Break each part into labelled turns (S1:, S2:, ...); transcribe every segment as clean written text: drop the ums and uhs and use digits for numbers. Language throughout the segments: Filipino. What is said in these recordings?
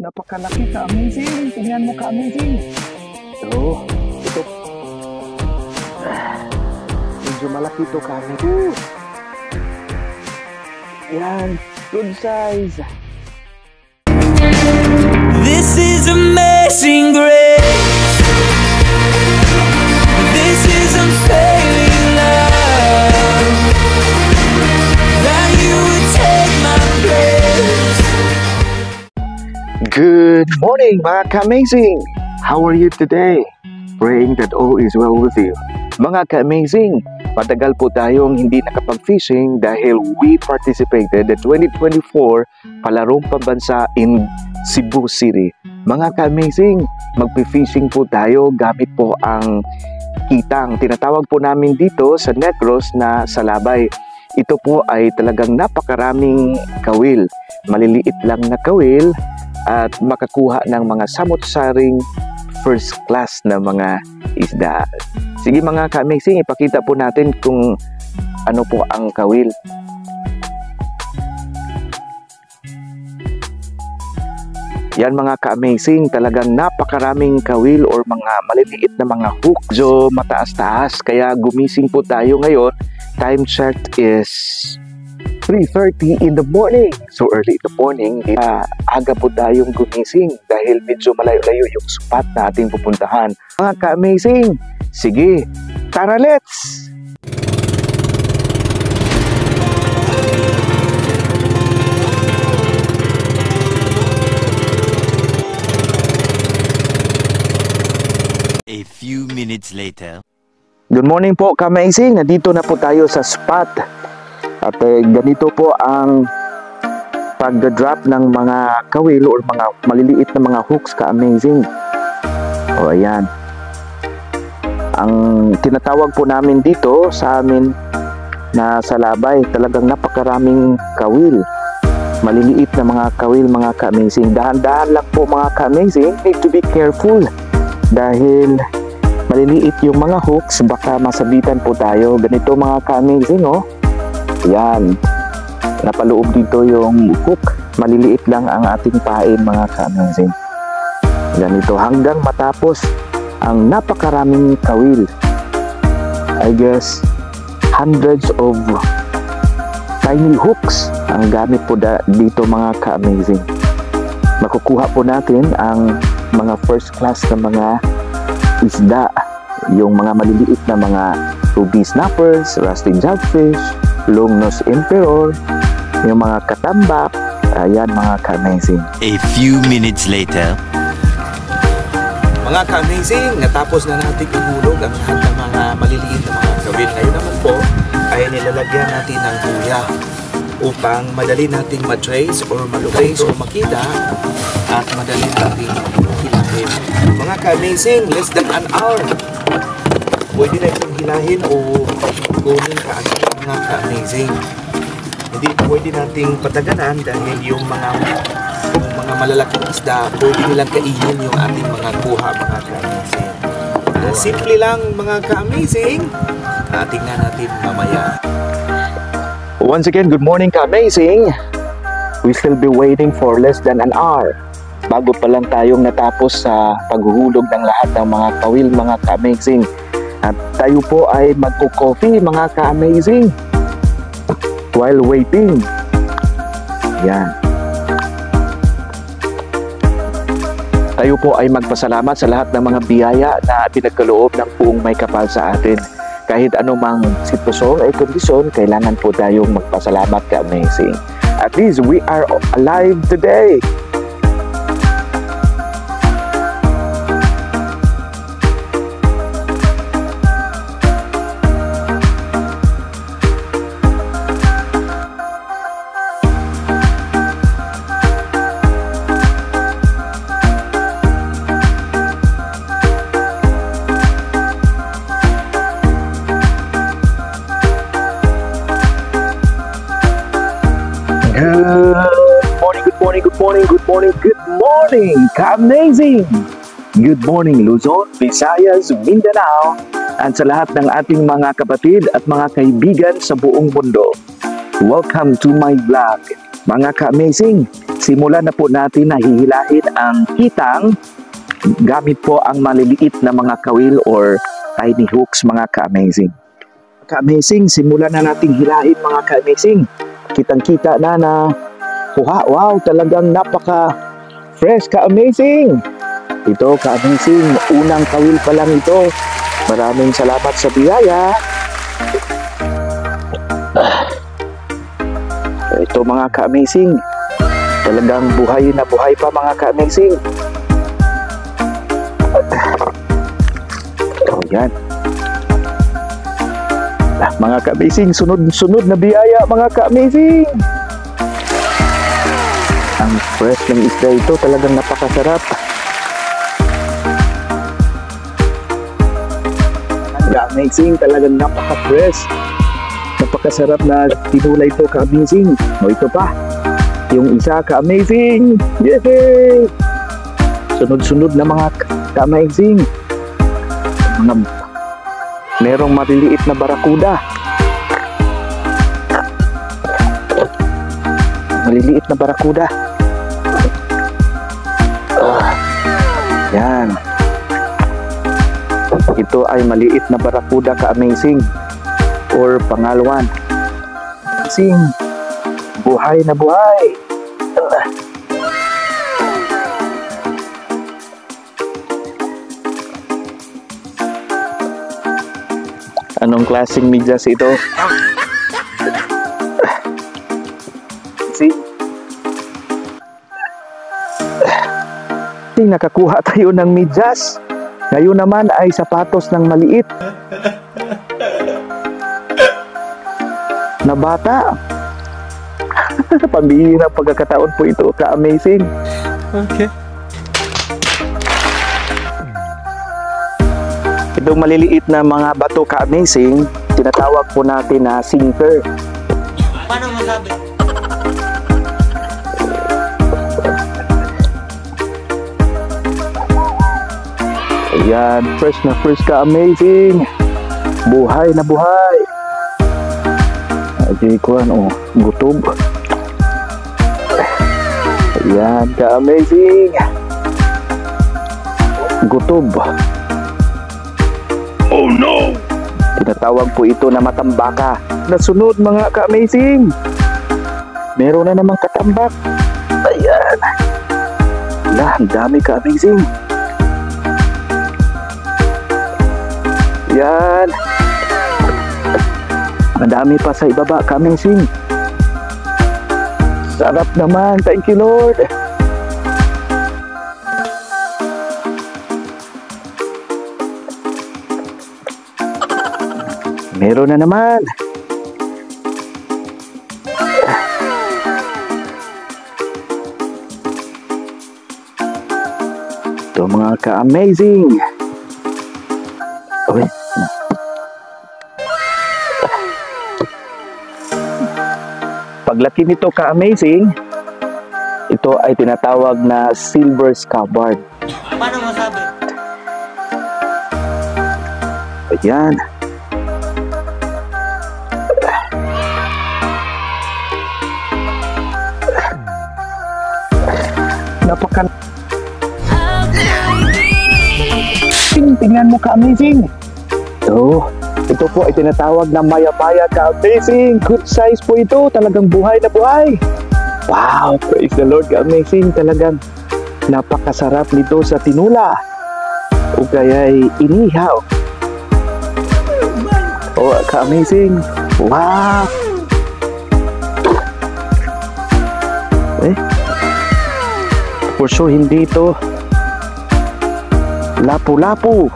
S1: Napakalaki ka, amazing. Tingnan mo ka, amazing. So, ito. Medyo malaki ito ka, amazing. Yan, good size.
S2: This is amazing grace. This is unfailing love. That you would take my place.
S1: Good morning, mga ka-amazing! How are you today? Praying that all is well with you. Mga ka-amazing, matagal po tayong hindi nakapag-fishing dahil we participated in 2024 palarong pambansa in Cebu City. Mga ka-amazing, magpi-fishing po tayo gamit po ang kitang. Tinatawag po namin dito sa Negros na salabay. Ito po ay talagang napakaraming kawil. Maliliit lang na kawil at makakuha ng mga samot-saring first class na mga isda. Sige mga ka-amazing, ipakita po natin kung ano po ang kawil. Yan mga ka-amazing, talagang napakaraming kawil or mga maliliit na mga hook. So mataas-taas, kaya gumising po tayo ngayon. Time check is 3:30 in the morning. So early in the morning, aga po tayong gumising dahil medyo malayo-layo yung spot na ating pupuntahan. Mga ka-amazing, sige, tara let's!
S2: A few minutes later.
S1: Good morning po ka-amazing, nandito na po tayo sa spot. At ganito po ang pag-drop ng mga kawil or mga maliliit na mga hooks ka-amazing. O ayan. Ang tinatawag po namin dito sa amin na salabay, talagang napakaraming kawil. Maliliit na mga kawil mga ka-amazing. Dahan-dahan lang po mga ka-amazing. Need to be careful dahil maliliit yung mga hooks, baka masabitan po tayo. Ganito mga ka-amazing oh. Yan, napaloob dito yung hook. Maliliit lang ang ating pain mga ka-amazing. Ganito hanggang matapos ang napakaraming kawil. I guess hundreds of tiny hooks ang gamit po dito mga ka-amazing. Makukuha po natin ang mga first class na mga isda, yung mga maliliit na mga ruby snappers, rusty jagfish, long-nose emperor, yung mga katambak. Ayan mga ka-amazing.
S2: A few minutes later.
S3: Mga ka-amazing, natapos na natin ihulog ang lahat ng mga maliliit na mga kawil. Ngayon naman po ay nilalagyan natin ng luya upang madali nating matrace or malocate o makita at madali nating hilahin. Mga ka-amazing, less than an hour. Pwede na itong hilahin o kunin kaagad mga ka-amazing. Hindi pwede nating pataganan dahil yung mga malalaking isda, pwede nilang kainin yung ating mga kuha mga ka-amazing. Simple lang mga ka-amazing. Tingnan natin mamaya.
S1: Once again, good morning ka-amazing. We still be waiting for less than an hour. Bago pa lang tayong natapos sa paghuhulog ng lahat ng mga kawil mga ka-amazing. At tayo po ay magko-coffee mga ka-amazing while waiting. Yan. Tayo po ay magpasalamat sa lahat ng mga biyaya na pinagkaloob ng buong may kapal sa atin. Kahit anumang sitwasyon ay kondisyon, kailangan po tayong magpasalamat ka-amazing. At least we are alive today. Good morning, ka-amazing! Good morning, Luzon, Visayas, Mindanao, at sa lahat ng ating mga kapatid at mga kaibigan sa buong mundo. Welcome to my vlog. Mga ka-amazing, simulan na po natin na hihilahin ang kitang gamit po ang maliliit na mga kawil or tiny hooks mga ka-amazing. Ka-amazing, simulan na natin hilahin mga ka-amazing. Kitang-kita na wow, talagang napaka-fresh ka-amazing. Ito ka-amazing, unang kawil pa lang ito. Maraming salamat sa biyaya. Ito mga ka-amazing, talagang buhay na buhay pa mga ka-amazing. Oh, yan. Mga ka-amazing, sunod na biyaya mga ka-amazing. Ang fresh ng isda ito, talagang napakasarap. Amazing, talagang napaka-fresh. Napakasarap na tinulay ito ka-amazing. O ito pa, yung isa ka-amazing. Yay! Sunod-sunod na mga ka-amazing. Merong maliliit na barakuda. Maliliit na barakuda. Yan. Ito ay maliit na barakuda ka-amazing or pangalwan. Amazing. Buhay na buhay. Anong klaseng medyas ito? See? Nakakuha tayo ng medyas. Ngayon naman ay sapatos ng maliit na bata. Pambihirang pagkakataon po ito, ka-amazing.
S3: Okay.
S1: Itong maliliit na mga bato, ka-amazing, tinatawag po natin na sinker.
S4: Paano masabi?
S1: Ayan, fresh na fresh ka-amazing. Buhay na buhay. Ayan ko, gutob. Ayan, ka-amazing. Gutob. Oh no! Tinatawag po ito na matambaka. Nasunod mga ka-amazing. Meron na namang katambak. Ayan. Ang dami ka-amazing. Yan. Madami pa sa ibaba, ka-amazing. Sarap naman. Thank you, Lord. Meron na naman. Ito mga ka-amazing. Okay. Paglaki nito ka-amazing, ito ay tinatawag na silver scabbard.
S4: Paano masabi?
S1: Ayan. Napakan... Tingnan mo ka-amazing. Ito po ay tinatawag na maya-maya ka-amazing. Good size po ito. Talagang buhay na buhay. Wow, praise the Lord ka-amazing. Talagang napakasarap nito sa tinula. O kaya'y inihaw. Oh, ka-amazing. Wow. For sure, hindi ito lapu-lapu.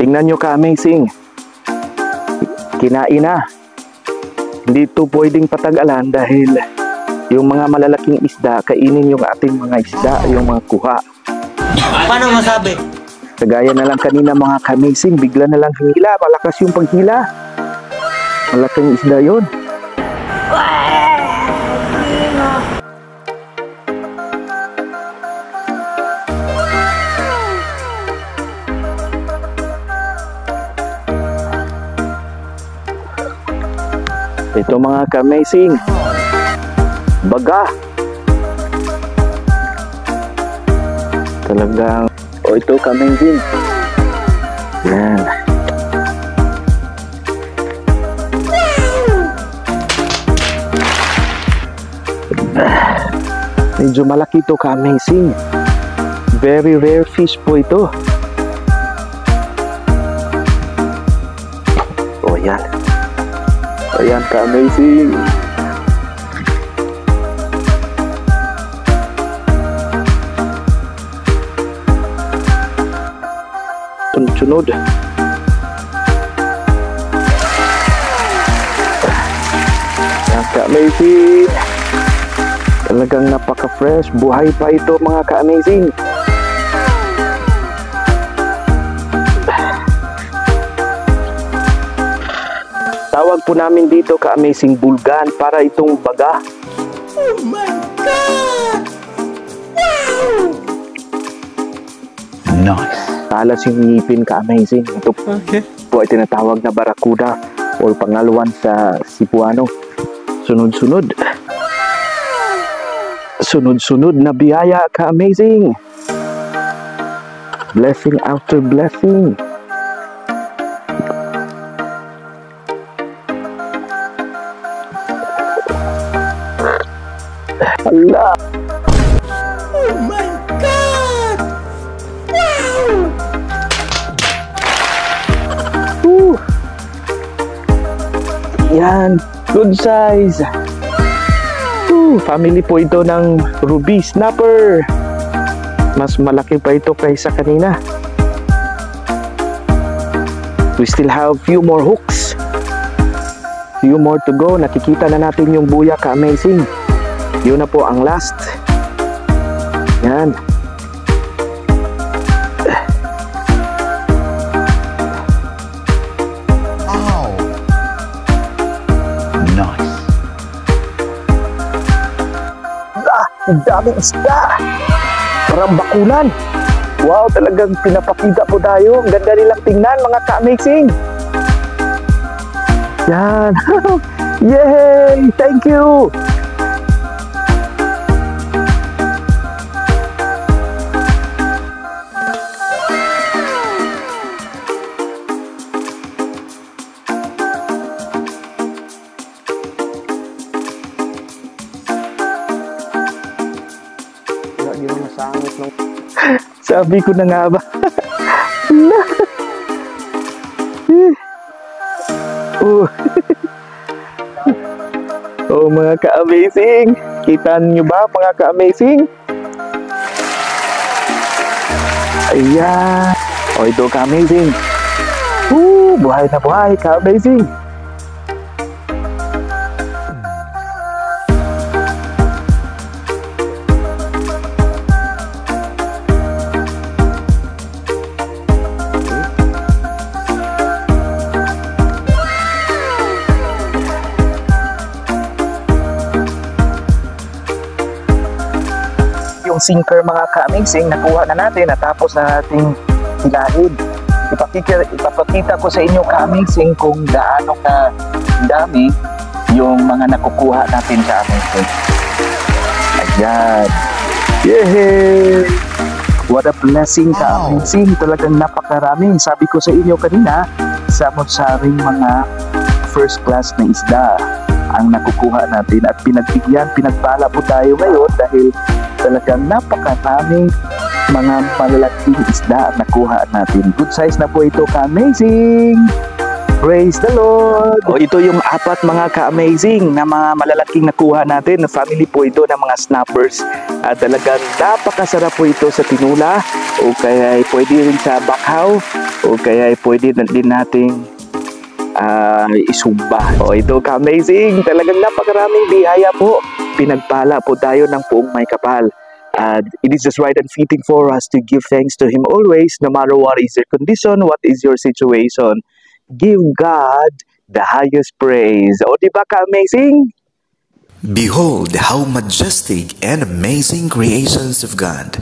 S1: Tingnan nyo ka-amazing. Kinain na. Hindi ito pwedeng patagalan dahil yung mga malalaking isda, kainin yung ating mga isda, yung mga kuha.
S4: Paano masabi?
S1: Kagaya na lang kanina mga ka-amazing, bigla na lang hila, malakas yung paghila. Malaking isda yun. Ito mga ka-amazing, baga. Talagang, ito ka-amazing. Yan. Medyo malaki ito ka-amazing. Very rare fish po ito. O yan. Ayan ka-amazing. Sunod. Ayan ka-amazing. Talagang napaka-fresh. Buhay pa ito mga ka-amazing. Tawag po namin dito ka-amazing bulgan para itong baga.
S2: Oh my God! Wow!
S1: Nice. Talas yung ngipin ka-amazing. Ito po ay tinatawag na barakuda o pangaluan sa Cebuano. Sunod-sunod. Sunod-sunod na biyaya ka-amazing. Blessing after blessing. Allah.
S2: Oh my God! Wow!
S1: Yan. Good size. Family po ito ng ruby snapper. Mas malaki pa ito kaysa kanina. We still have few more hooks. Few more to go. Nakikita na natin yung buya ka-amazing. Yun na po ang last. Yan.
S2: Wow! Nice.
S1: Ang daming isda. Parang bakulan. Wow, talagang pinapakita po tayo. Ang ganda nilang tingnan mga ka-amazing. Yan. Yay! Thank you! Sabi ko na nga ba? Oh. Oh mga ka-amazing. Kita niyo ba mga ka-amazing? Ayan. Oh ito ka-amazing. Buhay na buhay ka-amazing. Yung sinker mga ka-amazing nakuha na natin at tapos na nating hilahid. Ipapakita ko sa inyo ka-amazing kung gaano ka dami yung mga nakukuha natin ka-amazing. Ayan. Yay! What a blessing ka-amazing. Talagang napakarami. Sabi ko sa inyo kanina, samot-saring mga first class na isda ang nakukuha natin at pinagpala po tayo ngayon dahil talagang napakaraming mga malalaking isda na nakuha natin. Good size na po ito ka-amazing! Praise the Lord! O ito yung 4 mga ka-amazing na mga malalaking nakuha natin. Family po ito ng mga snappers. At talagang napakasarap po ito sa tinula o kaya pwede rin sa bakhaw o kaya pwede din nating isumba. O ito ka-amazing, talagang napakaraming biyaya po. Pinagpala po tayo ng buong may kapal. And it is just right and fitting for us to give thanks to Him always, no matter what is your condition, what is your situation. Give God the highest praise. O, di ba ka-amazing?
S5: Behold how majestic and amazing creations of God.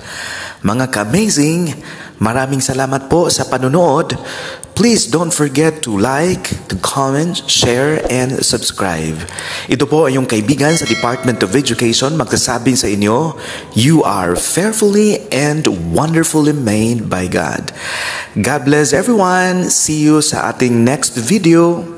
S5: Mga ka-amazing, maraming salamat po sa panonood. Please don't forget to like, to comment, share, and subscribe. Ito po ay yung kaibigan sa Department of Education magsasabing sa inyo, you are fearfully and wonderfully made by God. God bless everyone. See you sa ating next video.